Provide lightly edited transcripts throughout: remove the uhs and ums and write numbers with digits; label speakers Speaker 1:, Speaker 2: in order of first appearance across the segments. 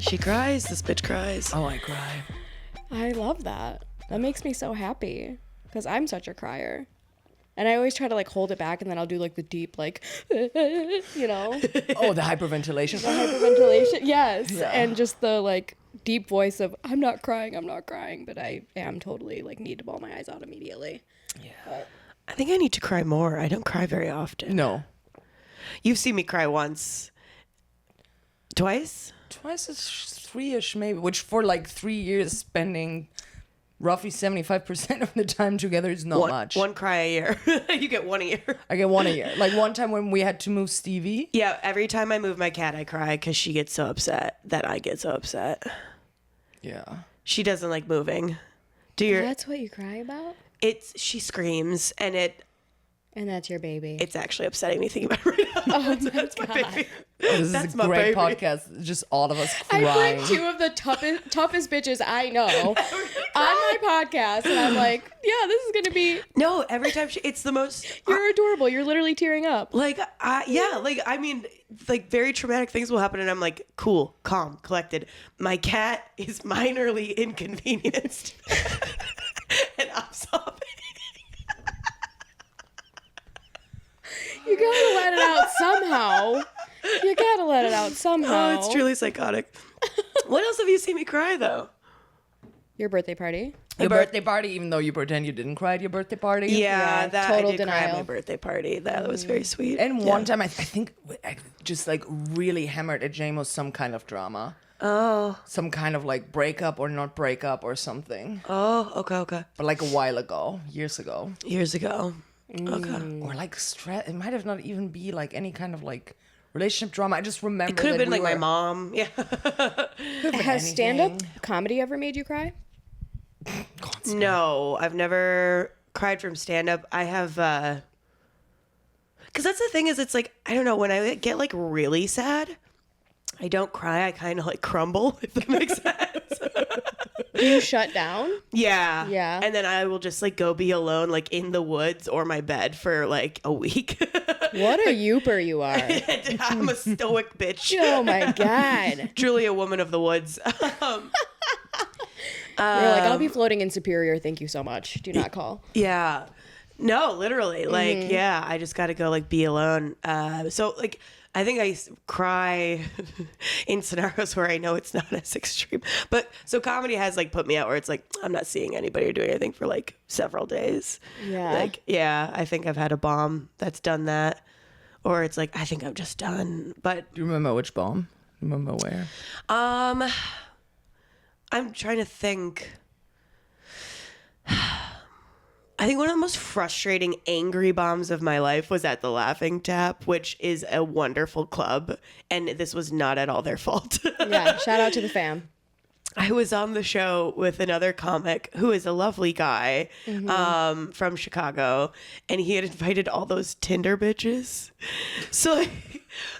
Speaker 1: She cries. This bitch cries.
Speaker 2: Oh, I cry.
Speaker 3: I love that. That makes me so happy because I'm such a crier. And I always try to like hold it back, and then I'll do like the deep, like, you know.
Speaker 2: Oh, the hyperventilation.
Speaker 3: The hyperventilation, yes.
Speaker 2: Yeah.
Speaker 3: And just the like deep voice of, I'm not crying, but I am totally like need to bawl my eyes out immediately.
Speaker 2: Yeah.
Speaker 1: I think I need to cry more. I don't cry very often.
Speaker 2: No.
Speaker 1: You've seen me cry once. Twice?
Speaker 2: Twice is 3-ish maybe, which for like 3 years spending roughly 75% of the time together is not much.
Speaker 1: One cry a year. You get one a year.
Speaker 2: I get one a year. Like one time when we had to move Stevie.
Speaker 1: Yeah, every time I move my cat, I cry because she gets so upset that I get so upset.
Speaker 2: Yeah.
Speaker 1: She doesn't like moving.
Speaker 3: That's what you cry about?
Speaker 1: She screams, and
Speaker 3: that's your baby.
Speaker 1: it's actually upsetting me thinking about it right now.
Speaker 3: Oh
Speaker 1: That's my baby.
Speaker 2: Oh, this is a great podcast. Just all of us crying.
Speaker 3: I bring two of the toughest bitches I know on my podcast, and I'm like, yeah, this is gonna be.
Speaker 1: No, every time it's the most.
Speaker 3: You're adorable. You're literally tearing up.
Speaker 1: Like, I mean, like very traumatic things will happen, and I'm like, cool, calm, collected. My cat is minorly inconvenienced, and I'm sobbing.
Speaker 3: You gotta let it out somehow.
Speaker 1: Oh, it's truly psychotic. What else have you seen me cry though?
Speaker 3: Your birthday party.
Speaker 2: Your birthday party, even though you pretend you didn't cry at your birthday party.
Speaker 1: Yeah, that
Speaker 3: total
Speaker 1: I did cry at
Speaker 3: denial.
Speaker 1: my birthday party. That was very sweet.
Speaker 2: And one time, I think I just like really hammered at JMO some kind of drama.
Speaker 1: Oh.
Speaker 2: Some kind of like breakup or not breakup or something.
Speaker 1: Oh, okay.
Speaker 2: But like a while ago, years ago.
Speaker 1: Years ago. Okay.
Speaker 2: Or like stress. It might have not even be like any kind of like relationship drama. I just remember
Speaker 1: It could have
Speaker 2: that
Speaker 1: been like my mom. Yeah.
Speaker 3: Has stand-up comedy ever made you cry?
Speaker 1: No, I've never cried from stand-up. I have, because that's the thing is, it's like, I don't know, when I get like really sad, I don't cry. I kind of like crumble, if that makes sense.
Speaker 3: Do you shut down?
Speaker 1: Yeah.
Speaker 3: Yeah.
Speaker 1: And then I will just like go be alone, like in the woods or my bed for like a week.
Speaker 3: What a youper you are.
Speaker 1: I'm a stoic bitch.
Speaker 3: Oh my God.
Speaker 1: Truly a woman of the woods.
Speaker 3: You're like, I'll be floating in Superior. Thank you so much. Do not call.
Speaker 1: Yeah. No, literally. Like, yeah, I just got to go like be alone. So like, I think I cry in scenarios where I know it's not as extreme. But so comedy has like put me out where it's like, I'm not seeing anybody or doing anything for like several days.
Speaker 3: Yeah.
Speaker 1: Like, yeah, I think I've had a bomb that's done that. Or it's like, I think I'm just done. But
Speaker 2: Do you remember which bomb? Remember where?
Speaker 1: I'm trying to think. I think one of the most frustrating, angry bombs of my life was at the Laughing Tap, which is a wonderful club. And this was not at all their fault.
Speaker 3: Yeah. Shout out to the fam.
Speaker 1: I was on the show with another comic who is a lovely guy from Chicago, and he had invited all those Tinder bitches. So like,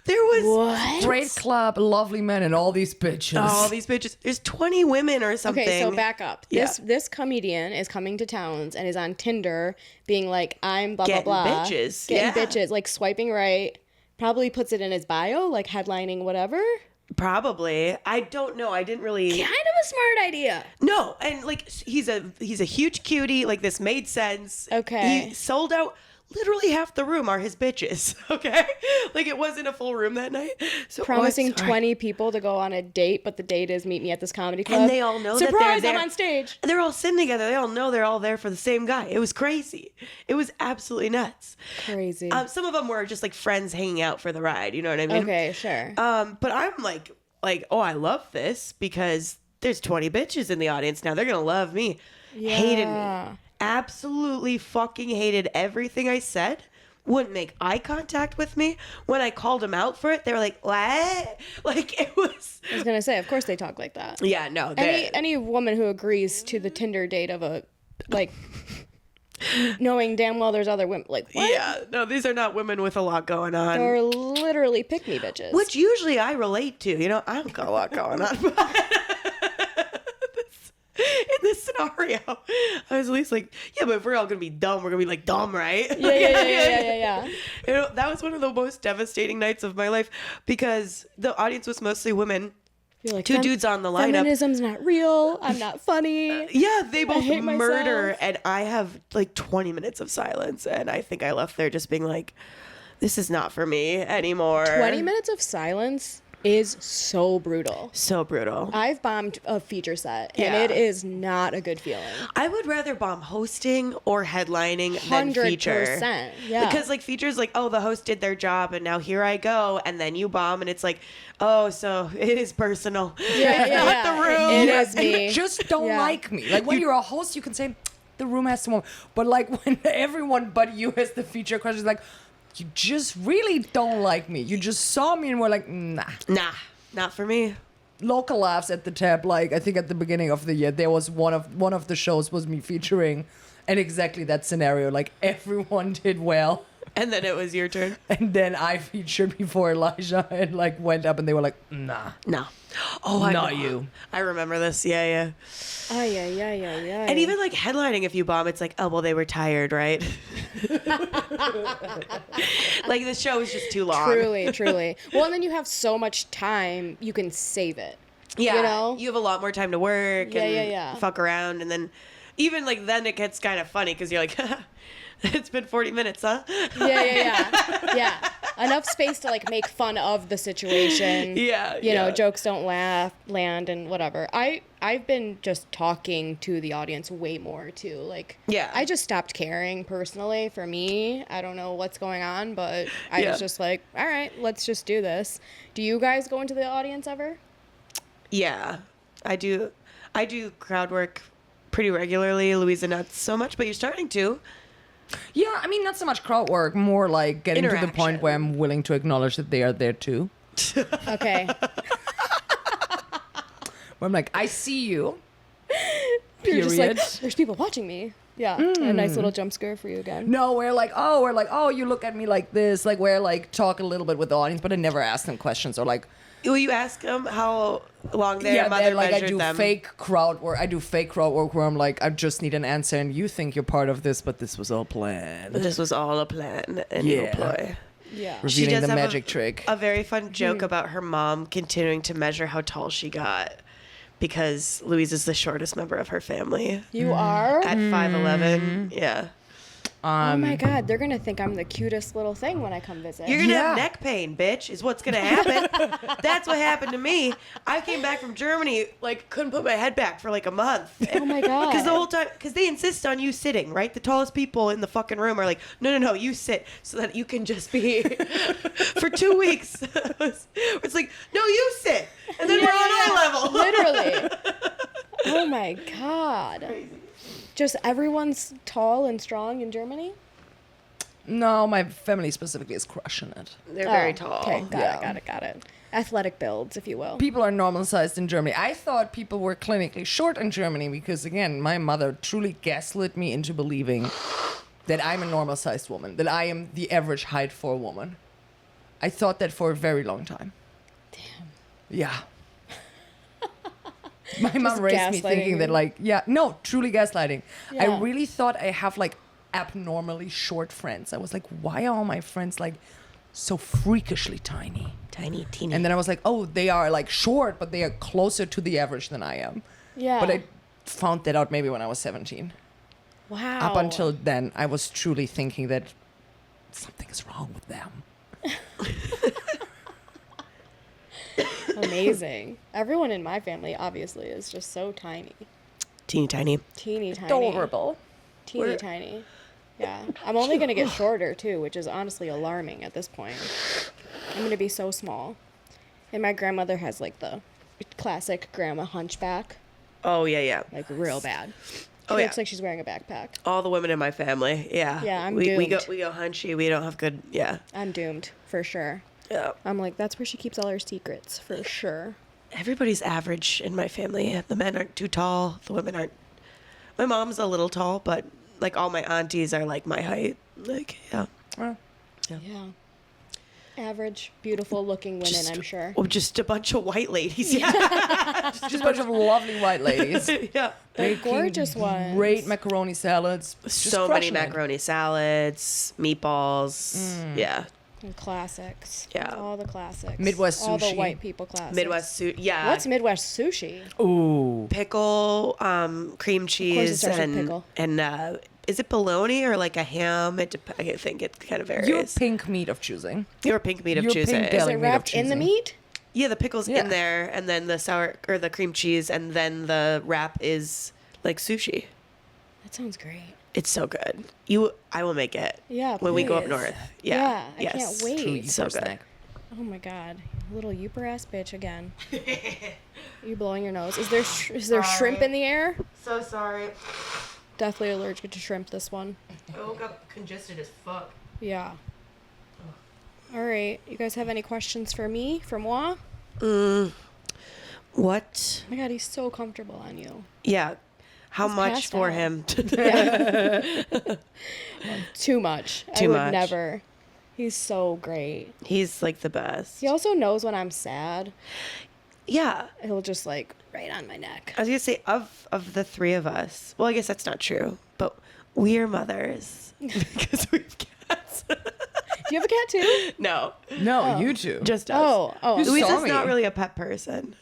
Speaker 1: there was
Speaker 3: What?
Speaker 2: Great club, lovely men, and all these bitches.
Speaker 1: all these bitches. There's 20 women or something.
Speaker 3: Okay, so back up.
Speaker 1: Yeah.
Speaker 3: This comedian is coming to towns and is on Tinder being like, I'm blah,
Speaker 1: Getting
Speaker 3: blah, blah.
Speaker 1: bitches.
Speaker 3: Getting
Speaker 1: Yeah.
Speaker 3: bitches. Like swiping right. Probably puts it in his bio, like headlining whatever.
Speaker 1: Probably. I don't know. I didn't really.
Speaker 3: Kind of a smart idea.
Speaker 1: No, and like he's a huge cutie. Like this made sense.
Speaker 3: Okay.
Speaker 1: He sold out. Literally half the room are his bitches. Okay, like it wasn't a full room that night. So
Speaker 3: Promising
Speaker 1: sorry.
Speaker 3: 20 people to go on a date, but the date is meet me at this comedy club.
Speaker 1: And they all know that
Speaker 3: Surprise,
Speaker 1: they're
Speaker 3: I'm
Speaker 1: there.
Speaker 3: on stage.
Speaker 1: They're all sitting together. They all know they're all there for the same guy. It was crazy. It was absolutely nuts.
Speaker 3: Crazy.
Speaker 1: Some of them were just like friends hanging out for the ride. You know what I mean?
Speaker 3: Okay, sure.
Speaker 1: But I'm like, oh, I love this because there's 20 bitches in the audience now. They're gonna love me. Hated me. Absolutely fucking hated everything I said. Wouldn't make eye contact with me. When I called them out for it, they were like, what? Like it was.
Speaker 3: I was going to say, of course they talk like that.
Speaker 1: Yeah, no.
Speaker 3: Any woman who agrees to the Tinder date of a, like, knowing damn well there's other women, like, what?
Speaker 1: Yeah, no, these are not women with a lot going on.
Speaker 3: They're literally pick-me bitches.
Speaker 1: Which usually I relate to. You know, I don't got a lot going on. In this scenario, I was at least like, yeah, but if we're all gonna be dumb, we're gonna be like dumb, right?
Speaker 3: Yeah.
Speaker 1: You know, that was one of the most devastating nights of my life because the audience was mostly women.
Speaker 3: You're like,
Speaker 1: two dudes on the lineup.
Speaker 3: Feminism's not real. I'm not funny.
Speaker 1: Yeah, they both
Speaker 3: hate
Speaker 1: murder,
Speaker 3: myself.
Speaker 1: and I have like 20 minutes of silence, and I think I left there just being like, this is not for me anymore.
Speaker 3: 20 minutes of silence is so brutal.
Speaker 1: So brutal.
Speaker 3: I've bombed a feature set, and
Speaker 1: Yeah.
Speaker 3: it is not a good feeling.
Speaker 1: I would rather bomb hosting or headlining than feature.
Speaker 3: 100%. Yeah.
Speaker 1: Because like features like, oh, the host did their job and now here I go, and then you bomb and it's like, oh, so it is personal.
Speaker 3: Yeah,
Speaker 1: It's
Speaker 3: yeah,
Speaker 1: not
Speaker 3: yeah.
Speaker 1: the room.
Speaker 3: It is
Speaker 2: You
Speaker 3: me.
Speaker 2: just don't
Speaker 3: Yeah.
Speaker 2: like me. Like when you're a host, you can say the room has to move. But like when everyone but you has the feature question, is like, you just really don't like me. You just saw me and were like, nah.
Speaker 1: Nah, not for me.
Speaker 2: Local laughs at the tab. Like I think at the beginning of the year, there was one of the shows was me featuring, and exactly that scenario. Like everyone did well.
Speaker 1: And then it was your turn.
Speaker 2: And then I featured before Elijah and like went up and they were like, nah.
Speaker 1: No. Oh, I
Speaker 2: Not
Speaker 1: know.
Speaker 2: you.
Speaker 1: I remember this. Yeah, yeah.
Speaker 3: Ay, ay, ay, ay, ay.
Speaker 1: And even like headlining, if you bomb, it's like, oh, well, they were tired, right? Like the show is just too long.
Speaker 3: Truly, truly. Well, and then you have so much time, you can save it.
Speaker 1: Yeah.
Speaker 3: You know?
Speaker 1: You have a lot more time to work
Speaker 3: Yeah,
Speaker 1: and
Speaker 3: yeah, yeah.
Speaker 1: fuck around. And then even like then it gets kind of funny because you're like, it's been 40 minutes, huh?
Speaker 3: Yeah. Yeah. Enough space to like make fun of the situation.
Speaker 1: Yeah,
Speaker 3: You know,
Speaker 1: yeah.
Speaker 3: jokes don't land and whatever. I've been just talking to the audience way more too. Like,
Speaker 1: Yeah.
Speaker 3: I just stopped caring personally for me. I don't know what's going on, but I
Speaker 1: Yeah.
Speaker 3: was just like, all right, let's just do this. Do you guys go into the audience ever?
Speaker 1: Yeah, I do. I do crowd work pretty regularly. Luise, not so much, but you're starting to.
Speaker 2: Yeah, I mean, not so much crowd work, more like getting to the point
Speaker 1: Interaction.
Speaker 2: where I'm willing to acknowledge that they are there too.
Speaker 3: Okay.
Speaker 2: Where I'm like, I see you.
Speaker 3: You're just like,
Speaker 2: Period.
Speaker 3: there's people watching me. Yeah. A nice little jump scare for you again.
Speaker 2: No, we're like, oh, you look at me like this. Like, we're like, talk a little bit with the audience, but I never ask them questions or like,
Speaker 1: Will you ask them how long their mother
Speaker 2: then, like I
Speaker 1: measured
Speaker 2: do
Speaker 1: them?
Speaker 2: fake crowd work. I do fake crowd work where I'm like, I just need an answer, and you think you're part of this, but this was all planned.
Speaker 1: This was all a plan, an evil
Speaker 2: Yeah.
Speaker 1: ploy.
Speaker 3: Yeah.
Speaker 1: She
Speaker 2: Revealing
Speaker 1: does
Speaker 2: the
Speaker 1: have
Speaker 2: magic trick.
Speaker 1: A very fun joke about her mom continuing to measure how tall she got because Louise is the shortest member of her family
Speaker 3: You are?
Speaker 1: at 5'11". Yeah.
Speaker 3: Oh my God, they're gonna think I'm the cutest little thing when I come visit.
Speaker 1: You're gonna have
Speaker 2: Yeah.
Speaker 1: neck pain, bitch, is what's gonna happen. That's what happened to me. I came back from Germany, like, couldn't put my head back for like a month.
Speaker 3: Oh my God.
Speaker 1: Because the whole time, because they insist on you sitting, right? The tallest people in the fucking room are like, no, you sit so that you can just be for 2 weeks. It's like, no, you sit, and then we're on eye level.
Speaker 3: Literally. Oh my God. Just everyone's tall and strong in Germany?
Speaker 2: No, my family specifically is crushing it.
Speaker 1: They're very
Speaker 3: Oh,
Speaker 1: tall.
Speaker 3: Okay,
Speaker 2: Yeah.
Speaker 3: got it. Athletic builds, if you will.
Speaker 2: People are normal sized in Germany. I thought people were clinically short in Germany because, again, my mother truly gaslit me into believing that I'm a normal sized woman, that I am the average height for a woman. I thought that for a very long time.
Speaker 3: Damn.
Speaker 2: Yeah. My mom raised me thinking that,
Speaker 3: gaslighting.
Speaker 2: like, yeah, no, truly gaslighting.
Speaker 3: Yeah.
Speaker 2: I really thought I have, like, abnormally short friends. I was like, why are all my friends, like, so freakishly tiny?
Speaker 1: Tiny, teeny.
Speaker 2: And then I was like, oh, they are, like, short, but they are closer to the average than I am.
Speaker 3: Yeah.
Speaker 2: But I found that out maybe when I was 17.
Speaker 3: Wow.
Speaker 2: Up until then, I was truly thinking that something is wrong with them.
Speaker 3: Amazing. Everyone in my family, obviously, is just so tiny.
Speaker 1: teeny tiny.
Speaker 3: Teeny tiny.
Speaker 2: Adorable.
Speaker 3: Teeny
Speaker 1: We're-
Speaker 3: tiny. Yeah. I'm only going to get shorter, too, which is honestly alarming at this point. I'm going to be so small. And my grandmother has, like, the classic grandma hunchback.
Speaker 1: Oh, yeah.
Speaker 3: Like, real bad.
Speaker 1: Oh,
Speaker 3: She
Speaker 1: yeah.
Speaker 3: looks like she's wearing a backpack.
Speaker 1: All the women in my family, yeah.
Speaker 3: Yeah, I'm
Speaker 1: we go
Speaker 3: doomed.
Speaker 1: we go hunchy. We don't have good, yeah.
Speaker 3: I'm doomed, for sure.
Speaker 1: Yeah.
Speaker 3: I'm like, that's where she keeps all her secrets, for sure.
Speaker 1: Everybody's average in my family. The men aren't too tall. The women aren't. My mom's a little tall, but like all my aunties are like my height. Like, yeah.
Speaker 2: Well,
Speaker 3: Yeah. Average, beautiful looking women, I'm sure.
Speaker 1: Oh, just a bunch of white ladies. Yeah.
Speaker 2: just a bunch of lovely white ladies.
Speaker 1: Yeah.
Speaker 3: The
Speaker 2: Making
Speaker 3: gorgeous ones.
Speaker 2: Great macaroni salads. Just
Speaker 1: So many
Speaker 2: crushing it.
Speaker 1: macaroni salads, meatballs. Yeah.
Speaker 3: And classics.
Speaker 1: Yeah.
Speaker 3: All the classics.
Speaker 2: Midwest
Speaker 3: All the
Speaker 2: sushi.
Speaker 3: white people classics.
Speaker 1: Yeah.
Speaker 3: What's Midwest sushi?
Speaker 2: Ooh.
Speaker 1: Pickle, cream cheese,
Speaker 3: starts with pickle.
Speaker 1: and is it bologna or like a ham? I think it kind of varies.
Speaker 2: Your pink meat of choosing.
Speaker 1: Your pink meat of
Speaker 2: Your
Speaker 1: choosing.
Speaker 2: pink
Speaker 3: Is
Speaker 2: deli
Speaker 3: it
Speaker 2: meat of
Speaker 3: wrapped in the
Speaker 2: choosing.
Speaker 3: meat?
Speaker 1: Yeah, the pickle's
Speaker 2: Yeah.
Speaker 1: in there, and then the sour or the cream cheese, and then the wrap is like sushi.
Speaker 3: That sounds great.
Speaker 1: It's so good. I will make it.
Speaker 3: Yeah,
Speaker 1: When we go up
Speaker 3: please.
Speaker 1: north.
Speaker 3: Yeah,
Speaker 1: Yeah.
Speaker 3: I can't wait.
Speaker 2: True
Speaker 1: So
Speaker 2: Ypres
Speaker 1: good.
Speaker 2: snack.
Speaker 3: Oh my god, little Yooper ass bitch again. You blowing your nose? Is there shrimp in the air?
Speaker 1: So sorry.
Speaker 3: Definitely allergic to shrimp. This one.
Speaker 1: I woke up congested as fuck.
Speaker 3: Yeah. All right. You guys have any questions for me? For moi?
Speaker 1: What?
Speaker 3: Oh my god, he's so comfortable on you.
Speaker 1: Yeah. How
Speaker 3: He's
Speaker 1: much
Speaker 3: passed
Speaker 1: for
Speaker 3: out.
Speaker 1: him?
Speaker 3: Too much. I
Speaker 1: Too
Speaker 3: would
Speaker 1: much.
Speaker 3: never. He's so great.
Speaker 1: He's like the best.
Speaker 3: He also knows when I'm sad.
Speaker 1: Yeah.
Speaker 3: He'll just like right on my neck.
Speaker 1: I was gonna say of the three of us. Well, I guess that's not true, but we are mothers because we've cats.
Speaker 3: Do you have a cat too?
Speaker 1: No,
Speaker 2: No, you two.
Speaker 1: just us.
Speaker 3: Oh.
Speaker 2: You
Speaker 1: Luisa's
Speaker 2: saw me.
Speaker 1: not really a pet person.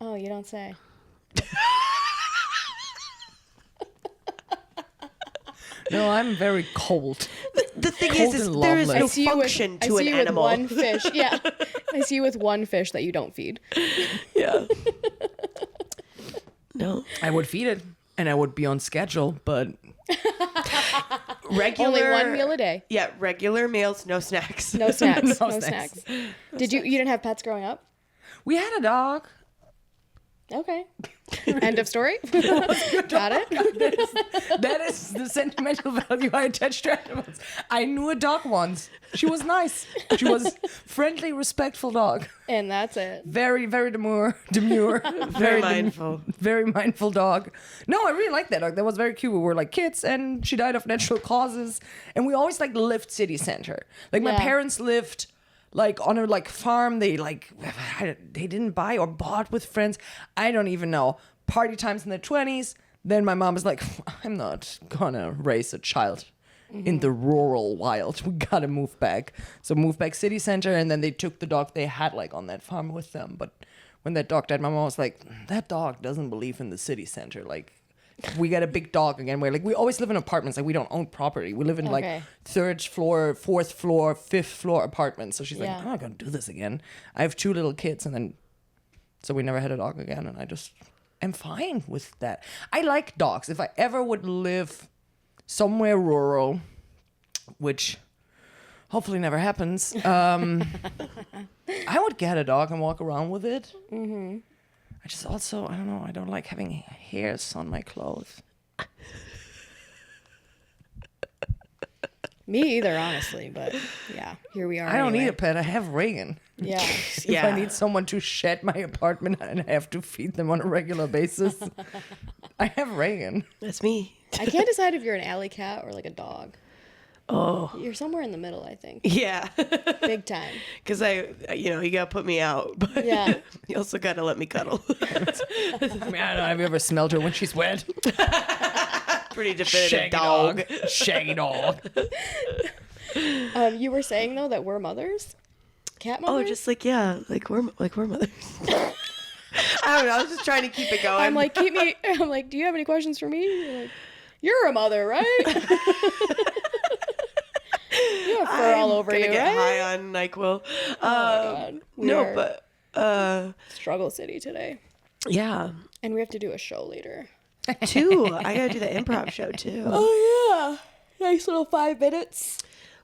Speaker 3: Oh, you don't say.
Speaker 2: No, I'm very cold.
Speaker 1: The thing
Speaker 2: Cold
Speaker 1: is
Speaker 2: and
Speaker 1: there is
Speaker 2: lovely.
Speaker 1: no
Speaker 3: I see you
Speaker 1: function
Speaker 3: with, I
Speaker 1: to
Speaker 3: see
Speaker 1: an
Speaker 3: you
Speaker 1: animal.
Speaker 3: with one fish. Yeah. I see you with one fish that you don't feed.
Speaker 1: Yeah. No.
Speaker 2: I would feed it, and I would be on schedule, but
Speaker 1: Regular.
Speaker 3: Only one meal a day.
Speaker 1: Yeah, regular meals, no snacks.
Speaker 3: No snacks.
Speaker 2: No
Speaker 3: no
Speaker 2: snacks.
Speaker 3: snacks. You didn't have pets growing up?
Speaker 2: we had a dog.
Speaker 3: Okay. End of story. Got it.
Speaker 2: That is the sentimental value I attach to animals. I knew a dog once. She was nice. She was friendly, respectful dog.
Speaker 3: And that's it.
Speaker 2: Very, very demure.
Speaker 1: Very mindful.
Speaker 2: Very mindful dog. No, I really liked that dog. That was very cute. We were like kids, and she died of natural causes. And we always like lived city center. Like my
Speaker 3: Yeah.
Speaker 2: parents lived like on a like farm. They they didn't buy or bought with friends. I don't even know. Party times in the 20s. Then my mom was like, I'm not gonna raise a child in the rural wild. We gotta move back. So moved back city center, and then they took the dog they had like on that farm with them. But when that dog died, my mom was like, that dog doesn't believe in the city center. Like, we got a big dog again. We're like, we always live in apartments. Like, we don't own property. We live in like
Speaker 3: Okay.
Speaker 2: 3rd floor, 4th floor, 5th floor apartments. So she's like,
Speaker 3: Yeah.
Speaker 2: I'm not gonna do this again. I have 2 little kids, and then so we never had a dog again. And I just am fine with that. I like dogs. If I ever would live somewhere rural, which hopefully never happens, I would get a dog and walk around with it. Mm-hmm. I just also, I don't know, I don't like having hairs on my clothes.
Speaker 3: Me either, honestly. But yeah, here we are.
Speaker 2: I don't
Speaker 3: anyway.
Speaker 2: need a pet. I have Raegan.
Speaker 3: Yeah.
Speaker 2: If
Speaker 1: Yeah.
Speaker 2: I need someone to shed my apartment and I have to feed them on a regular basis, I have Raegan.
Speaker 1: That's me.
Speaker 3: I can't decide if you're an alley cat or like a dog.
Speaker 1: Oh.
Speaker 3: You're somewhere in the middle, I think.
Speaker 1: Yeah.
Speaker 3: Big time.
Speaker 1: Because you gotta put me out, but
Speaker 3: Yeah.
Speaker 1: you also gotta let me cuddle.
Speaker 2: I mean, I don't know. Have you ever smelled her when she's wet?
Speaker 1: Pretty definitive dog.
Speaker 2: Shaggy dog.
Speaker 3: You were saying though that we're mothers, cat mothers.
Speaker 1: Oh, just like we're mothers. I don't know. I was just trying to keep it going.
Speaker 3: I'm like, keep me. I'm like, do you have any questions for me? You're like, you're a mother, right? You have fur all over
Speaker 1: gonna
Speaker 3: you,
Speaker 1: get
Speaker 3: right?
Speaker 1: high on NyQuil.
Speaker 3: Oh my God. We
Speaker 1: No,
Speaker 3: are
Speaker 1: but
Speaker 3: Struggle City today,
Speaker 1: yeah,
Speaker 3: and we have to do a show later.
Speaker 1: two. I gotta do the improv show too.
Speaker 3: Oh yeah, nice little 5 minutes.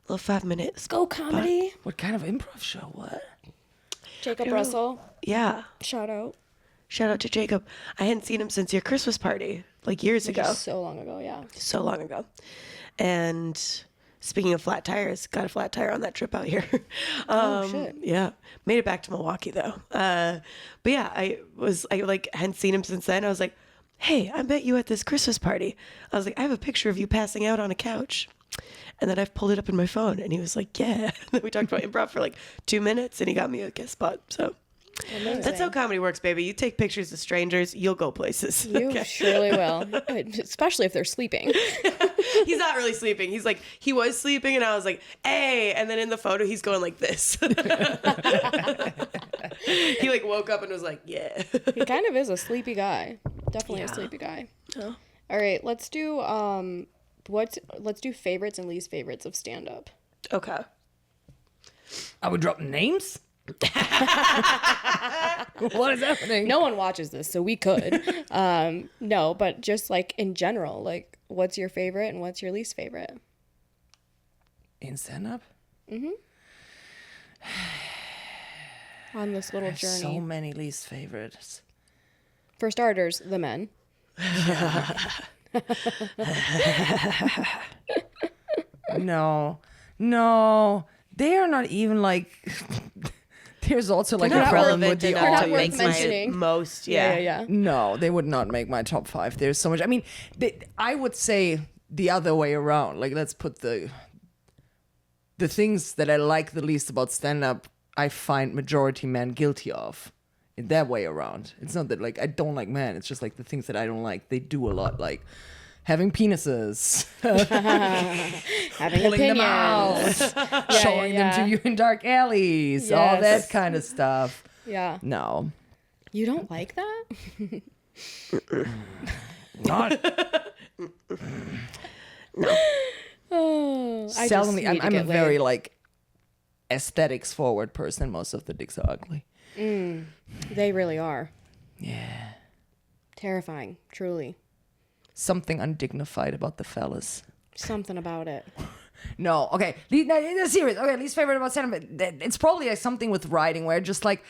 Speaker 1: Little 5 minutes.
Speaker 3: Go comedy.
Speaker 2: What kind of improv show? What?
Speaker 3: Jacob
Speaker 1: know.
Speaker 3: Russell,
Speaker 1: Yeah.
Speaker 3: shout out.
Speaker 1: Shout out to Jacob. I hadn't seen him since your Christmas party, like years ago.
Speaker 3: Just so long ago, yeah.
Speaker 1: So long ago. And speaking of flat tires, got a flat tire on that trip out here.
Speaker 3: Shit.
Speaker 1: Yeah. Made it back to Milwaukee though. But yeah, I hadn't seen him since then. I was like, hey, I met you at this Christmas party. I was like, I have a picture of you passing out on a couch. And then I've pulled it up in my phone and he was like, yeah. Then we talked about improv for like 2 minutes and he got me a guest spot. So
Speaker 3: Amazing.
Speaker 1: that's how comedy works, baby. You take pictures of strangers, you'll go places.
Speaker 3: You
Speaker 1: Okay.
Speaker 3: surely will, especially if they're sleeping.
Speaker 1: He's not really sleeping. He's like, he was sleeping, and I was like, hey. And then in the photo, he's going like this. He like woke up and was like, yeah.
Speaker 3: He kind of is a sleepy guy. Definitely a
Speaker 1: Yeah.
Speaker 3: sleepy guy.
Speaker 1: Oh.
Speaker 3: All right, let's do let's do favorites and least favorites of stand up.
Speaker 1: Okay.
Speaker 2: Are we dropping names? What is happening?
Speaker 3: No one watches this, so we could. No, but just like in general, like what's your favorite and what's your least favorite?
Speaker 2: In stand-up?
Speaker 3: On this little journey.
Speaker 2: So many least favorites.
Speaker 3: For starters, the men.
Speaker 2: No, they are not even like. There's also like a
Speaker 1: Not
Speaker 2: problem
Speaker 1: relevant
Speaker 2: with the
Speaker 1: enough
Speaker 3: not
Speaker 1: to
Speaker 3: worth
Speaker 1: make my
Speaker 3: mentioning.
Speaker 1: most.
Speaker 3: Yeah.
Speaker 2: No, they would not make my top 5. There's so much. I mean, I would say the other way around. Like, let's put the things that I like the least about stand-up, I find majority men guilty of. In that way around. It's not that, like, I don't like men. It's just, like, the things that I don't like, they do a lot. Like, having penises.
Speaker 3: Having
Speaker 2: Pulling them out.
Speaker 3: opinions.
Speaker 2: Showing them to you in dark alleys. All
Speaker 3: Yes.
Speaker 2: that kind of stuff.
Speaker 3: Yeah.
Speaker 2: No.
Speaker 3: You don't like that?
Speaker 2: Not
Speaker 3: Oh, I just
Speaker 2: seldomly.
Speaker 3: need to
Speaker 2: I'm a
Speaker 3: get laid.
Speaker 2: very like aesthetics forward person. Most of the dicks are ugly.
Speaker 3: They really are.
Speaker 2: Yeah.
Speaker 3: Terrifying, truly.
Speaker 2: Something undignified about the fellas.
Speaker 3: Something about it.
Speaker 2: No, okay. Serious. Okay, least favorite about stand-up. It's probably like something with writing where just like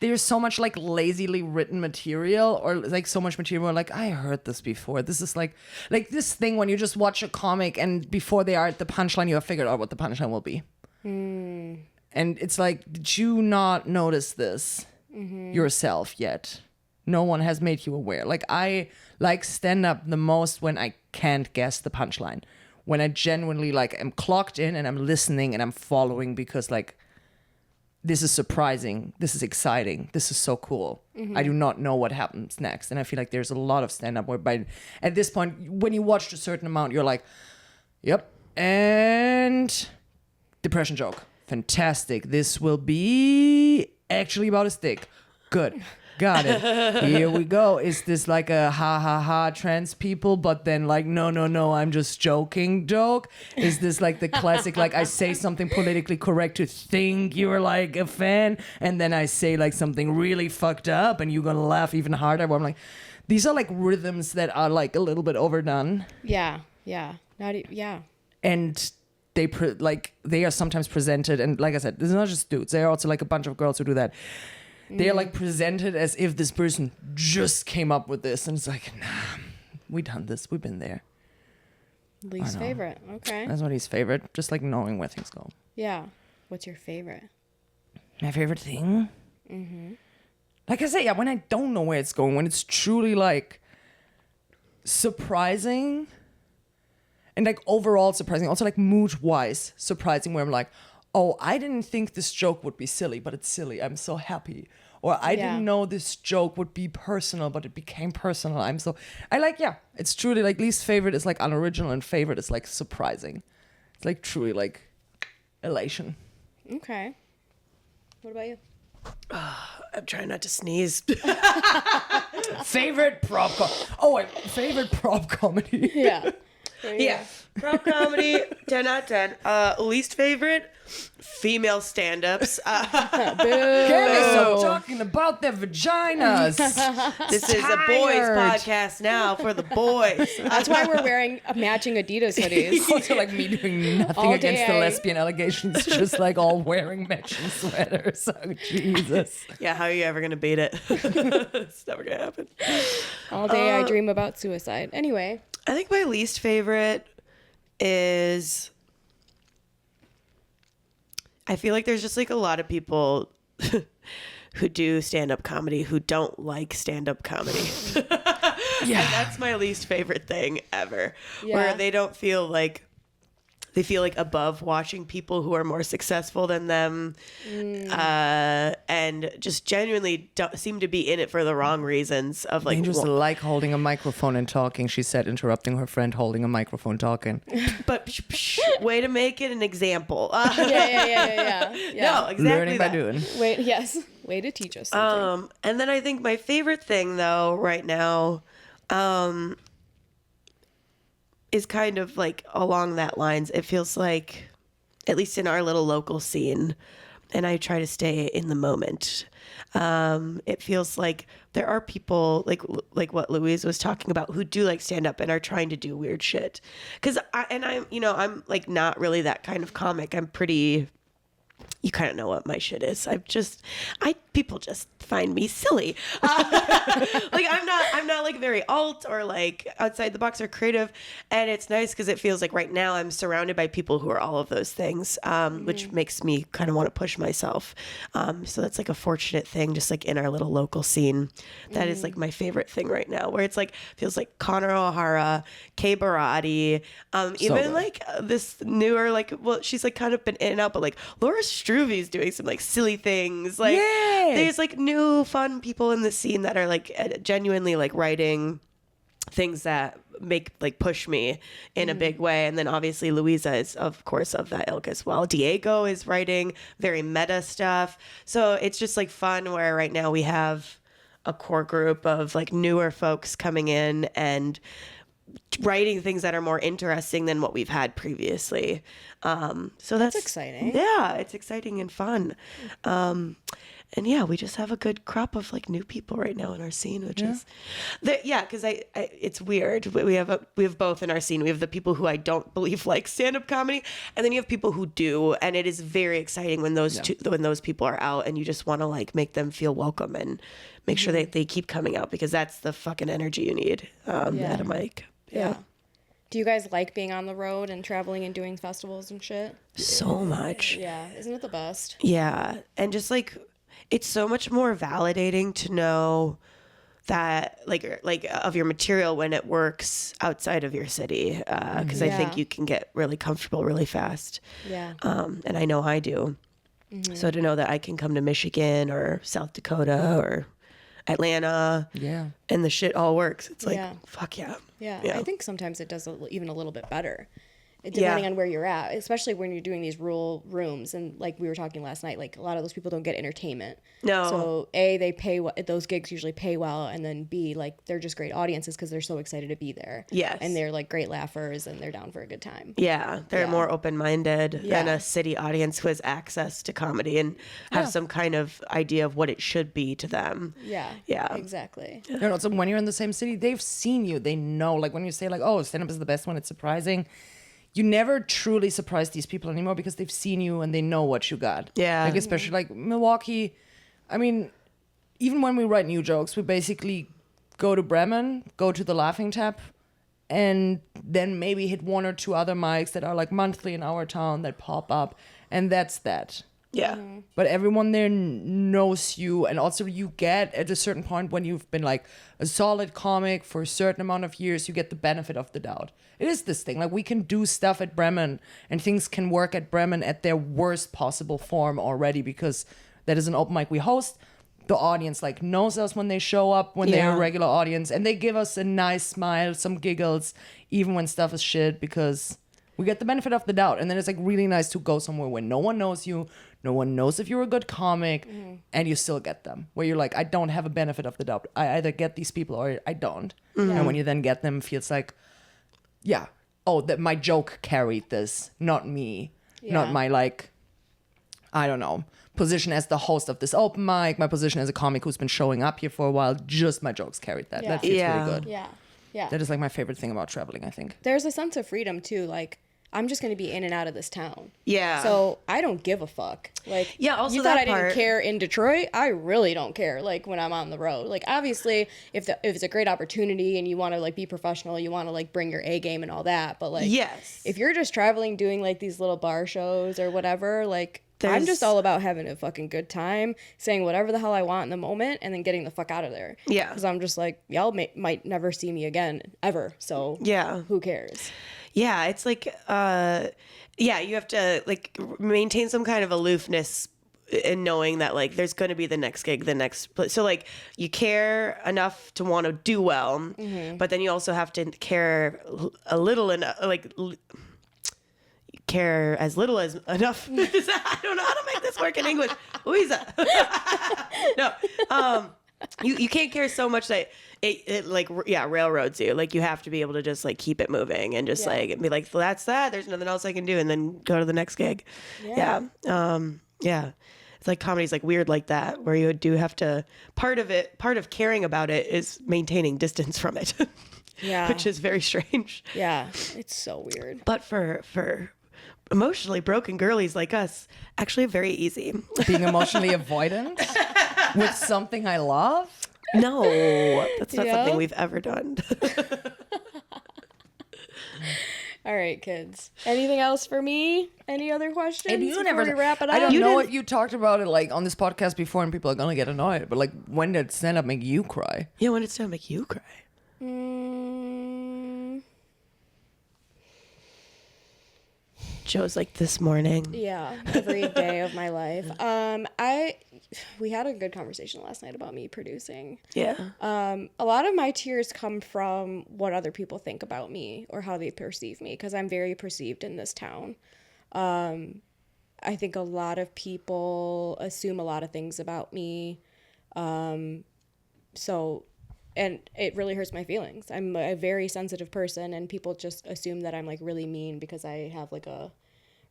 Speaker 2: there's so much like lazily written material or like so much material where, like I heard this before. This is like this thing when you just watch a comic and before they are at the punchline, you have figured out what the punchline will be. And it's like, did you not notice this yourself yet? No one has made you aware. Like I like stand-up the most when I can't guess the punchline. When I genuinely like am clocked in and I'm listening and I'm following because like this is surprising, this is exciting, this is so cool. I do not know what happens next. And I feel like there's a lot of stand-up where at this point, when you watched a certain amount, you're like, yep, and depression joke. Fantastic. This will be actually about his dick. Good. Got it. Here we go. Is this like a ha ha ha trans people, but then like no, I'm just joking joke? Is this like the classic like I say something politically correct to think you're like a fan, and then I say like something really fucked up and you're gonna laugh even harder? Where I'm like, these are like rhythms that are like a little bit overdone.
Speaker 3: Yeah. Yeah.
Speaker 2: And they are sometimes presented, and like I said, this is not just dudes. There are also like a bunch of girls who do that. They're like presented as if this person just came up with this, and it's like, nah, we done this, we've been there.
Speaker 3: Least favorite. Okay.
Speaker 2: That's what he's favorite, just like knowing where things go.
Speaker 3: Yeah. What's your favorite?
Speaker 2: My favorite thing? Like I say, yeah, when I don't know where it's going, when it's truly like surprising and like overall surprising, also like mood-wise surprising, where I'm like, oh, I didn't think this joke would be silly, but it's silly. I'm so happy. Or I didn't know this joke would be personal, but it became personal. It's truly like least favorite is like unoriginal and favorite is like surprising. It's like truly like elation.
Speaker 3: Okay. What about you?
Speaker 1: I'm trying not to sneeze.
Speaker 2: Favorite prop favorite prop comedy.
Speaker 3: Yeah.
Speaker 1: Yeah. Prop comedy, 10 out of 10. Least favorite, female stand-ups.
Speaker 2: Can't stop talking about their vaginas.
Speaker 1: This is a boys podcast now for the boys.
Speaker 3: That's why we're wearing matching Adidas hoodies.
Speaker 2: Also like me doing nothing
Speaker 3: All
Speaker 2: against the
Speaker 3: day.
Speaker 2: lesbian allegations, just like all wearing matching sweaters. Oh, Jesus.
Speaker 1: Yeah, how are you ever going to beat it? It's never going to happen.
Speaker 3: All day I dream about suicide. Anyway.
Speaker 1: I think my least favorite is, I feel like there's just like a lot of people who do stand-up comedy who don't like stand-up comedy.
Speaker 2: Yeah.
Speaker 1: And that's my least favorite thing ever.
Speaker 3: Yeah.
Speaker 1: Where they don't feel like they feel like above watching people who are more successful than them, and just genuinely seem to be in it for the wrong reasons. Of like,
Speaker 2: Angels like holding a microphone and talking. She said, interrupting her friend holding a microphone talking.
Speaker 1: but way to make it an example.
Speaker 3: Yeah.
Speaker 1: No, exactly.
Speaker 2: Learning by doing.
Speaker 3: Way to teach us something.
Speaker 1: And then I think my favorite thing though right now, is kind of like along that lines. It feels like, at least in our little local scene, and I try to stay in the moment. It feels like there are people like what Luise was talking about who do like stand up and are trying to do weird shit. Cause I'm like not really that kind of comic. I'm pretty, you kind of know what my shit is. People just find me silly. Like I'm not like very alt or like outside the box or creative. And it's nice because it feels like right now I'm surrounded by people who are all of those things, which makes me kind of want to push myself. So that's like a fortunate thing, just like in our little local scene. That is like my favorite thing right now, where it's like, feels like Connor O'Hara, Kay Barati, even like this newer, like, well, she's like kind of been in and out, but like Laura Struve's doing some like silly things. Like, there's like new fun people in the scene that are like genuinely like writing things that make like push me in a big way. And then obviously Luise is of course of that ilk as well. Diego is writing very meta stuff. So it's just like fun where right now we have a core group of like newer folks coming in and writing things that are more interesting than what we've had previously. So that's
Speaker 3: exciting.
Speaker 1: Yeah, it's exciting and fun. And yeah, we just have a good crop of like new people right now in our scene, which is, because I it's weird. We have both in our scene. We have the people who I don't believe like stand-up comedy, and then you have people who do, and it is very exciting when those when those people are out, and you just want to like make them feel welcome and make sure that they keep coming out, because that's the fucking energy you need at a mic. Yeah.
Speaker 3: Do you guys like being on the road and traveling and doing festivals and shit?
Speaker 1: So much.
Speaker 3: Yeah, isn't it the best?
Speaker 1: Yeah, and just like, it's so much more validating to know that like of your material when it works outside of your city, because I think you can get really comfortable really fast.
Speaker 3: Yeah.
Speaker 1: And I know I do. So to know that I can come to Michigan or South Dakota or Atlanta, and the shit all works. It's like, fuck yeah.
Speaker 3: Yeah. I think sometimes it does even a little bit better, depending on where you're at, especially when you're doing these rural rooms. And like we were talking last night, like a lot of those people don't get entertainment.
Speaker 1: No.
Speaker 3: So A, they pay those gigs usually pay well, and then B, like they're just great audiences because they're so excited to be there.
Speaker 1: Yes.
Speaker 3: And they're like great laughers and they're down for a good time.
Speaker 1: Yeah, they're more open-minded than a city audience who has access to comedy and have some kind of idea of what it should be to them.
Speaker 3: Yeah.
Speaker 1: Yeah.
Speaker 3: Exactly.
Speaker 2: You know, so when you're in the same city, they've seen you. They know. Like when you say like, oh, stand-up is the best one, it's surprising. You never truly surprise these people anymore because they've seen you and they know what you got.
Speaker 1: Yeah.
Speaker 2: Like especially like Milwaukee. I mean, even when we write new jokes, we basically go to Bremen, go to the Laughing Tap, and then maybe hit one or two other mics that are like monthly in our town that pop up. And that's that.
Speaker 1: Yeah.
Speaker 2: But everyone there knows you, and also you get at a certain point when you've been like a solid comic for a certain amount of years, you get the benefit of the doubt. It is this thing, like we can do stuff at Bremen and things can work at Bremen at their worst possible form already, because that is an open mic we host. The audience like knows us when they show up, when they're a regular audience, and they give us a nice smile, some giggles, even when stuff is shit, because we get the benefit of the doubt. And then it's like really nice to go somewhere where no one knows you, no one knows if you're a good comic, and you still get them. Where you're like, I don't have a benefit of the doubt. I either get these people or I don't. And when you then get them, it feels like, that my joke carried this, not me. Not my like, I don't know, position as the host of this open mic, my position as a comic who's been showing up here for a while, just my jokes carried that. That feels really good.
Speaker 3: Yeah. Yeah.
Speaker 2: That is like my favorite thing about traveling, I think.
Speaker 3: There's a sense of freedom too. Like, I'm just going to be in and out of this town.
Speaker 1: Yeah.
Speaker 3: So I don't give a fuck. Like,
Speaker 1: also
Speaker 3: you thought
Speaker 1: that
Speaker 3: I
Speaker 1: part-
Speaker 3: didn't care in Detroit? I really don't care. Like when I'm on the road. Like obviously, if it's a great opportunity and you want to like be professional, you want to like bring your A game and all that. But like, if you're just traveling, doing like these little bar shows or whatever, like I'm just all about having a fucking good time, saying whatever the hell I want in the moment, and then getting the fuck out of there.
Speaker 1: Yeah.
Speaker 3: Because I'm just like, y'all might never see me again ever. So who cares?
Speaker 1: Yeah, it's like, Yeah, you have to like maintain some kind of aloofness in knowing that like there's going to be the next gig, the next place. So like you care enough to want to do well, but then you also have to care a little enough, like care as little as enough. I don't know how to make this work in English. Luise. No. You can't care so much that it like, yeah, railroads you. Like you have to be able to just like keep it moving and just like be like, well, that's that. There's nothing else I can do. And then go to the next gig. Yeah. Yeah. It's like comedy's like weird like that, where you do have to, part of caring about it is maintaining distance from it.
Speaker 3: Yeah.
Speaker 1: Which is very strange.
Speaker 3: Yeah. It's so weird.
Speaker 1: But for emotionally broken girlies like us, actually very easy.
Speaker 2: Being emotionally avoidant with something I love?
Speaker 1: No, that's not something we've ever done.
Speaker 3: All right, kids. Anything else for me? Any other questions?
Speaker 2: And you
Speaker 3: before
Speaker 2: never
Speaker 3: we wrap it up?
Speaker 2: I don't know if you talked about it like on this podcast before and people are gonna get annoyed, but like when did stand up make you cry?
Speaker 1: Yeah, when it's time to make you cry. Joe's like this morning.
Speaker 3: Yeah, every day of my life. We had a good conversation last night about me producing.
Speaker 1: Yeah.
Speaker 3: A lot of my tears come from what other people think about me or how they perceive me, because I'm very perceived in this town. I think a lot of people assume a lot of things about me. And it really hurts my feelings. I'm a very sensitive person, and people just assume that I'm like really mean because I have like a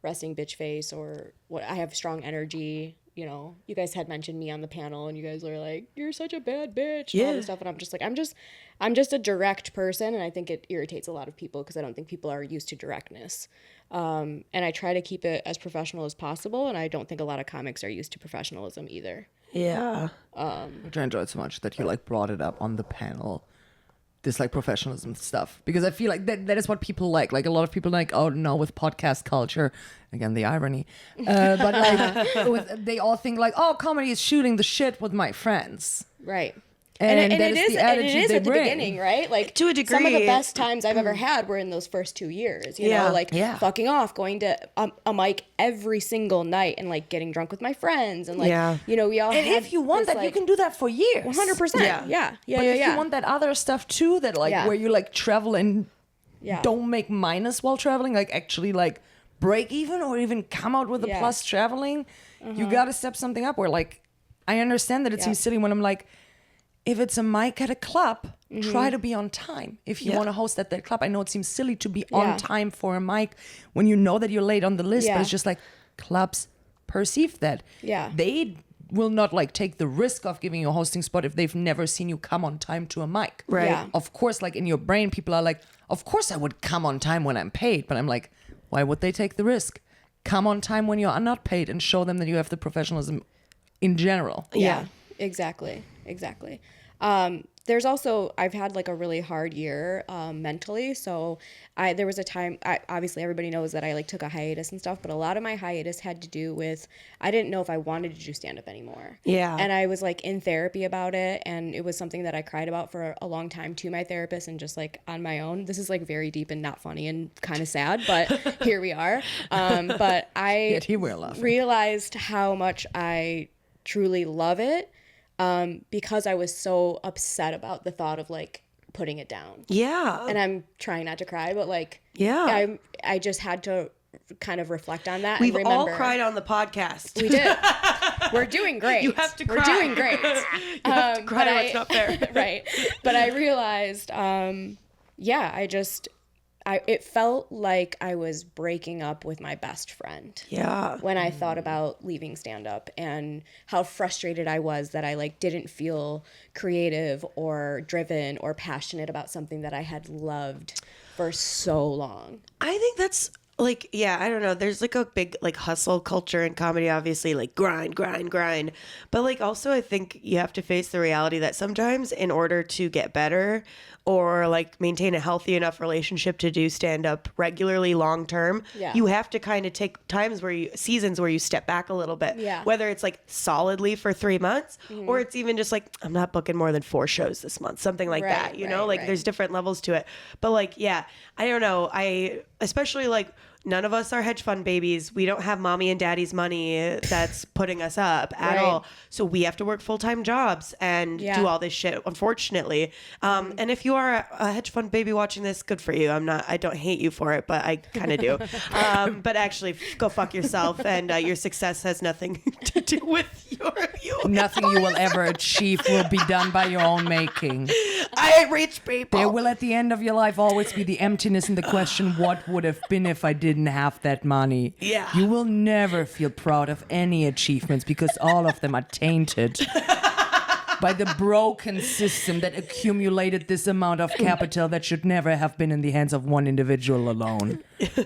Speaker 3: resting bitch face, or what, I have strong energy. You know, you guys had mentioned me on the panel and you guys were like, you're such a bad bitch and all this stuff. And I'm just like, I'm just a direct person. And I think it irritates a lot of people because I don't think people are used to directness. And I try to keep it as professional as possible. And I don't think a lot of comics are used to professionalism either.
Speaker 1: Yeah.
Speaker 2: Which I enjoyed so much that you like brought it up on the panel. This like professionalism stuff, because I feel like that is what people like. Like a lot of people like, oh no, with podcast culture, again the irony, but like they all think like, oh, comedy is shooting the shit with my friends,
Speaker 3: right?
Speaker 2: And
Speaker 3: it is at the beginning, right? Like
Speaker 1: to a degree,
Speaker 3: some of the best times I've ever had were in those first 2 years. You know, like fucking off, going to a mic every single night, and like getting drunk with my friends, and like you know, we all.
Speaker 2: And if you want that, like, you can do that for years.
Speaker 3: 100%. Yeah.
Speaker 2: But if you want that other stuff too, that like where you like travel and don't make minus while traveling, like actually like break even or even come out with a plus traveling, you got to step something up. Where like I understand that it seems silly when I'm like, if it's a mic at a club, try to be on time. If you want to host at that club, I know it seems silly to be on time for a mic when you know that you're late on the list, but it's just like clubs perceive that.
Speaker 3: Yeah.
Speaker 2: They will not like take the risk of giving you a hosting spot if they've never seen you come on time to a mic.
Speaker 1: Right.
Speaker 3: Yeah.
Speaker 2: Of course, like in your brain, people are like, of course I would come on time when I'm paid. But I'm like, why would they take the risk? Come on time when you are not paid and show them that you have the professionalism in general.
Speaker 3: Yeah, exactly. There's also, I've had like a really hard year mentally. So there was a time, obviously everybody knows that I like took a hiatus and stuff, but a lot of my hiatus had to do with, I didn't know if I wanted to do stand-up anymore.
Speaker 1: Yeah.
Speaker 3: And I was like in therapy about it. And it was something that I cried about for a long time to my therapist and just like on my own. This is like very deep and not funny and kind of sad, but here we are. But I realized how much I truly love it. Because I was so upset about the thought of like putting it down. Yeah. And I'm trying not to cry, but like, I just had to kind of reflect on that.
Speaker 1: We've
Speaker 3: and remember,
Speaker 1: all cried on the podcast.
Speaker 3: We did. We're doing great.
Speaker 1: You have to cry.
Speaker 3: We're doing great.
Speaker 1: You have to cry when it's not fair.
Speaker 3: Right. But I realized, it felt like I was breaking up with my best friend. Yeah. When I thought about leaving stand-up and how frustrated I was that I like didn't feel creative or driven or passionate about something that I had loved for so long.
Speaker 1: I think that's like, I don't know. There's like a big like hustle culture in comedy, obviously, like grind. But like also I think you have to face the reality that sometimes in order to get better or like maintain a healthy enough relationship to do stand up regularly long term, you have to kind of take seasons where you step back a little bit. Yeah. Whether it's like solidly for 3 months or it's even just like, I'm not booking more than 4 shows this month, something like that, you know, like there's different levels to it. But like, I don't know. I especially like none of us are hedge fund babies. We don't have mommy and daddy's money that's putting us up at all. So we have to work full-time jobs and do all this shit, unfortunately. And if you are a hedge fund baby watching this, good for you. I don't hate you for it, but I kind of do. But actually, go fuck yourself, and your success has nothing to do with you.
Speaker 2: Nothing you will ever achieve will be done by your own making.
Speaker 1: I hate rich people.
Speaker 2: There will, at the end of your life, always be the emptiness and the question, what would have been if I didn't have that money?
Speaker 1: Yeah.
Speaker 2: You will never feel proud of any achievements because all of them are tainted by the broken system that accumulated this amount of capital that should never have been in the hands of one individual alone.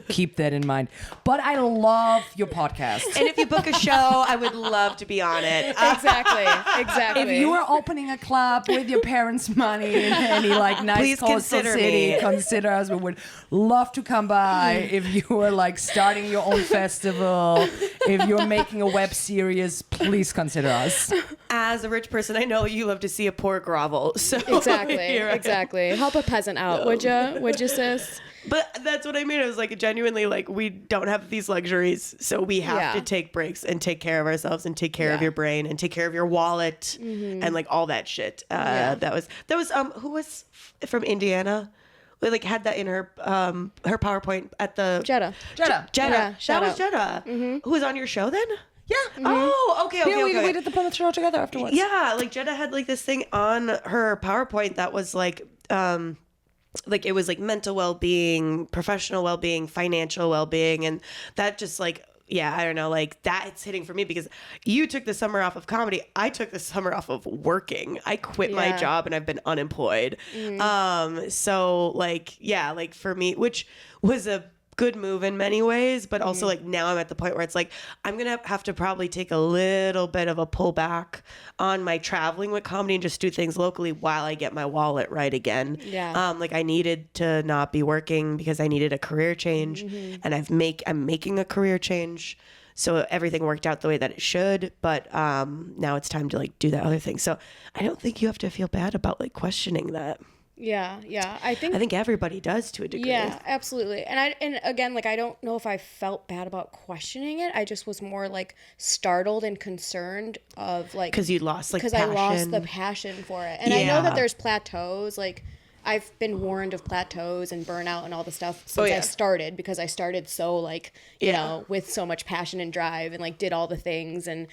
Speaker 2: Keep that in mind. But I love your podcast.
Speaker 1: And if you book a show, I would love to be on it.
Speaker 3: Exactly.
Speaker 2: If you are opening a club with your parents' money in any like nice
Speaker 1: Please
Speaker 2: coastal
Speaker 1: consider
Speaker 2: city,
Speaker 1: me.
Speaker 2: consider us. We would love to come by. If you are like starting your own festival, if you're making a web series, please consider us.
Speaker 1: As a rich person, I know you love to see a poor grovel. So
Speaker 3: Exactly. Help a peasant out, would you, sis?
Speaker 1: But that's what I mean. It was like genuinely like we don't have these luxuries, so we have to take breaks and take care of ourselves and take care of your brain and take care of your wallet and like all that shit. That was who was from Indiana? We like had that in her PowerPoint at the
Speaker 3: Jetta.
Speaker 1: Yeah, that was Jetta. Who was on your show then? Yeah. Oh, okay.
Speaker 2: We did the Plymouth show together afterwards.
Speaker 1: Yeah, like Jetta had like this thing on her PowerPoint that was like it was like mental well-being, professional well-being, financial well-being, and that just like I don't know, like that it's hitting for me because you took the summer off of comedy. I took the summer off of working. I quit my job and I've been unemployed. So like for me, which was a good move in many ways, but also like now I'm at the point where it's like I'm gonna have to probably take a little bit of a pullback on my traveling with comedy and just do things locally while I get my wallet right again. Like I needed to not be working because I needed a career change, and I'm making a career change, so everything worked out the way that it should. But now it's time to like do that other thing. So I don't think you have to feel bad about like questioning that.
Speaker 3: Yeah. I think
Speaker 1: everybody does to a degree.
Speaker 3: Yeah, absolutely. And again, like I don't know if I felt bad about questioning it. I just was more like startled and concerned of like
Speaker 1: because you lost like
Speaker 3: because I lost the passion for it. And I know that there's plateaus. Like I've been warned of plateaus and burnout and all the stuff since I started, because I started so like you know with so much passion and drive and like did all the things, and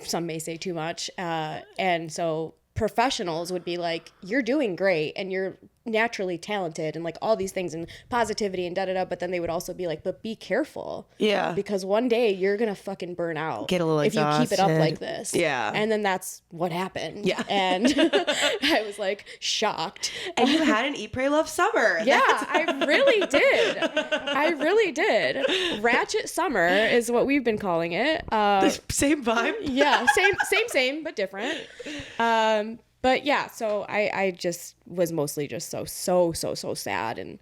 Speaker 3: some may say too much, and so professionals would be like, you're doing great and you're naturally talented and like all these things and positivity and da-da-da, but then they would also be like, but be careful. Yeah. Because one day you're gonna fucking burn out.
Speaker 1: Get a little
Speaker 3: if
Speaker 1: exhausted.
Speaker 3: you keep it up like this.
Speaker 1: Yeah.
Speaker 3: And then that's what happened.
Speaker 1: Yeah.
Speaker 3: And I was like shocked.
Speaker 1: And you had an Eat, Pray, Love summer.
Speaker 3: Yeah, I really did. Ratchet summer is what we've been calling it.
Speaker 1: The same vibe?
Speaker 3: Yeah, same, but different. But yeah, so I just was mostly just so sad, and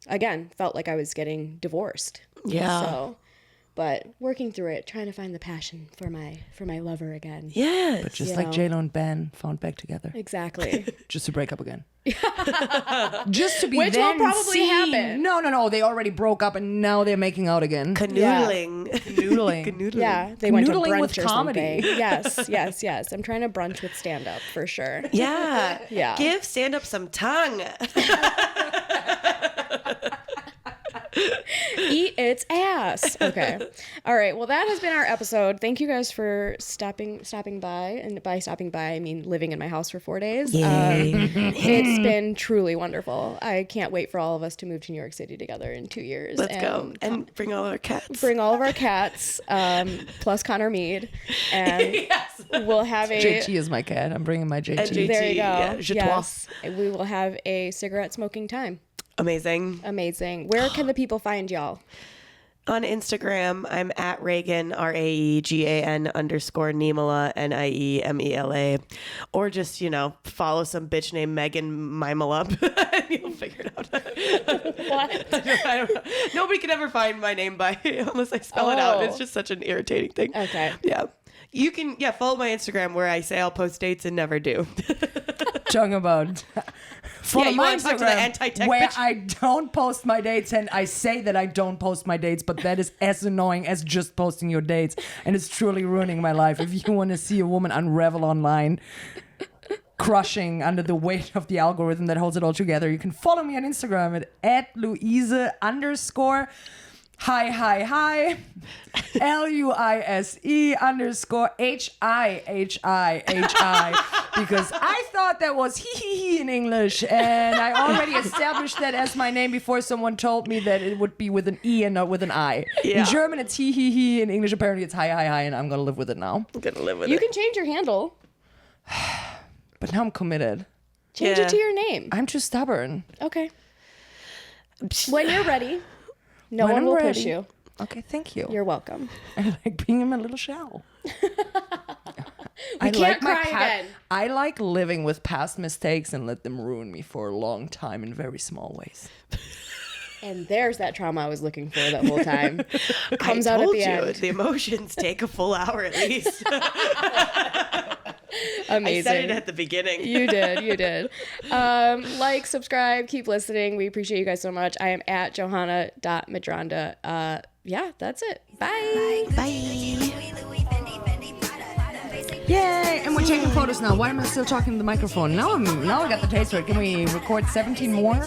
Speaker 3: again felt like I was getting divorced.
Speaker 1: Yeah.
Speaker 3: So, but working through it, trying to find the passion for my lover again.
Speaker 1: Yes.
Speaker 2: But just like J-Lo and Ben found back together.
Speaker 3: Exactly.
Speaker 2: Just to break up again. Just to be
Speaker 3: Which
Speaker 2: then
Speaker 3: will probably
Speaker 2: seen.
Speaker 3: happen.
Speaker 2: No. They already broke up and now they're making out again.
Speaker 1: Canoodling.
Speaker 2: Canoodling.
Speaker 3: Yeah, they went to
Speaker 2: Canoodling
Speaker 3: brunch
Speaker 2: with
Speaker 3: or
Speaker 2: comedy.
Speaker 3: something. Yes. I'm trying to brunch with stand-up for sure.
Speaker 1: Yeah.
Speaker 3: Yeah.
Speaker 1: Give stand-up some tongue.
Speaker 3: Eat its ass. Okay. All right. Well, that has been our episode. Thank you guys for stopping by. And by stopping by, I mean living in my house for 4 days. It's been truly wonderful. I can't wait for all of us to move to New York City together in 2 years.
Speaker 1: Let's go. And bring all our cats.
Speaker 3: Bring all of our cats, plus Connor Mead. And we'll have a...
Speaker 2: JT is my cat. I'm bringing my JT.
Speaker 1: And JT.
Speaker 3: There you go.
Speaker 1: Yeah,
Speaker 3: yes. We will have a cigarette smoking time.
Speaker 1: Amazing.
Speaker 3: Where can the people find y'all?
Speaker 1: On Instagram, I'm at Raegan, RAEGAN _ Niemela, NIEMELA. Or just, follow some bitch named Megan Niemela and you'll figure it out.
Speaker 3: What?
Speaker 1: I don't know. Nobody can ever find my name unless I spell it out. It's just such an irritating thing.
Speaker 3: Okay.
Speaker 1: Yeah. You can, follow my Instagram where I say I'll post dates and never do.
Speaker 2: talking about
Speaker 1: you want to talk to the anti-tech
Speaker 2: where
Speaker 1: bitch?
Speaker 2: I don't post my dates, and I say that I don't post my dates, but that is as annoying as just posting your dates, and it's truly ruining my life. If you want to see a woman unravel online, crushing under the weight of the algorithm that holds it all together, you can follow me on Instagram at Luise_. Hi. LUISE_HIHIHI because I thought that was he in English, and I already established that as my name before someone told me that it would be with an E and not with an I.
Speaker 1: Yeah.
Speaker 2: In German it's he. In English apparently it's hi, and I'm gonna live with it now.
Speaker 1: I'm gonna live with
Speaker 3: You
Speaker 1: it.
Speaker 3: can change your handle.
Speaker 2: But now I'm committed.
Speaker 3: Change it to your name.
Speaker 2: I'm too stubborn.
Speaker 3: Okay. When you're ready, no
Speaker 2: When
Speaker 3: one
Speaker 2: I'm
Speaker 3: will
Speaker 2: ready.
Speaker 3: push you.
Speaker 2: Okay, thank you.
Speaker 3: You're welcome.
Speaker 2: I like being in my little shell.
Speaker 3: We can't cry again.
Speaker 2: I like living with past mistakes and let them ruin me for a long time in very small ways.
Speaker 3: And there's that trauma I was looking for that whole time. Comes
Speaker 1: I
Speaker 3: out at
Speaker 1: told
Speaker 3: the
Speaker 1: you,
Speaker 3: end.
Speaker 1: the emotions take a full hour at least.
Speaker 3: Amazing.
Speaker 1: I said it at the beginning.
Speaker 3: You did. Like, subscribe, keep listening. We appreciate you guys so much. I am at johanna.madranda. Yeah, that's it. Bye.
Speaker 2: Yay! And we're taking photos now. Why am I still talking to the microphone? Now I got the taste for it. Can we record 17 more?